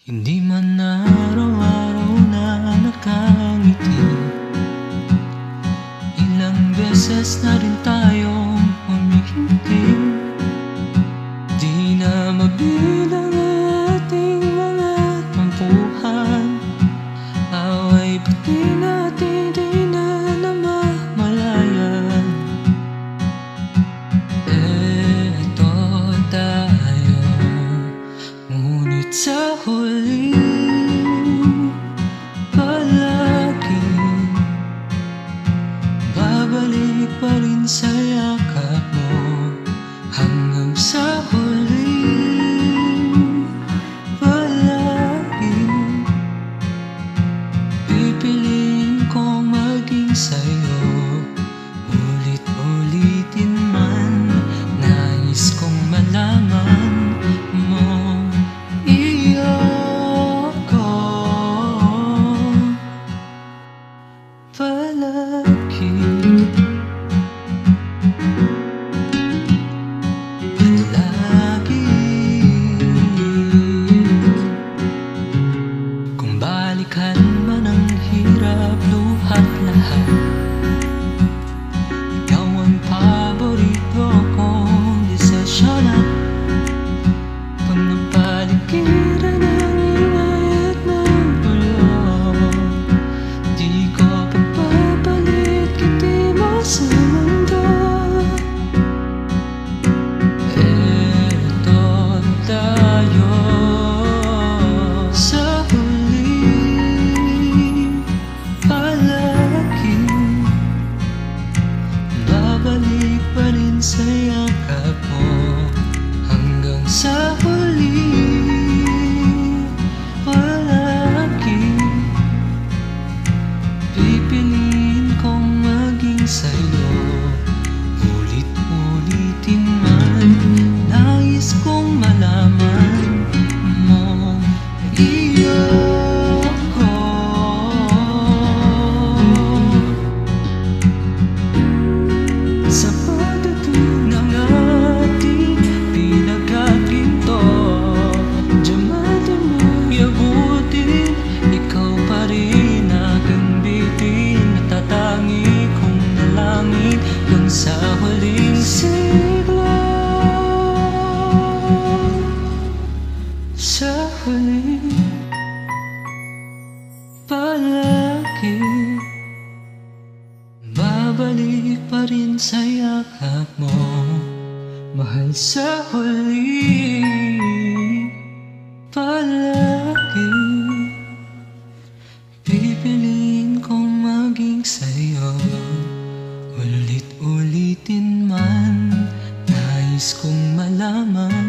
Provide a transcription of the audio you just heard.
Hindi man araw-araw na nakangiti, ilang beses na rin tayong humihinti. Di na mabilang ating mga tampuhan, away pati natin di na namamalayan. Eto tayo, ngunit sa huli palaging babalik pa rin sa yakap mo. Hanggang sa huli palaging pipiliin kong maging sa'yo. Ulit-ulitin man, nais kong malaman mo iyo ko palagi. Kung balikan man ang hirap, luhat lahat, ikaw ang paborito kong desisyonan. Kung napaligiran ang ingay at ng bulong, di ko pagpapalit kiti mo sa mundo. Eto tayo sa huli palagi, babalik pa rin sa yakap mo. Hanggang sa huli palagi pipiliin kong maging sa'yo. Ulit-ulitin man, nais kong malaman mo iyo ko. Sa pagdating ng ating pinagkakinto, diamante mo'y abutin, ikaw pa rin aking bitin. Natatangi kong nalangin hanggang sa huling siglo. Sa huli palagi babalik pa rin sa yakap mo. Mahal, sa huli palagi pipiliin kong maging sa'yo. Ulit-ulitin man, nais kong malaman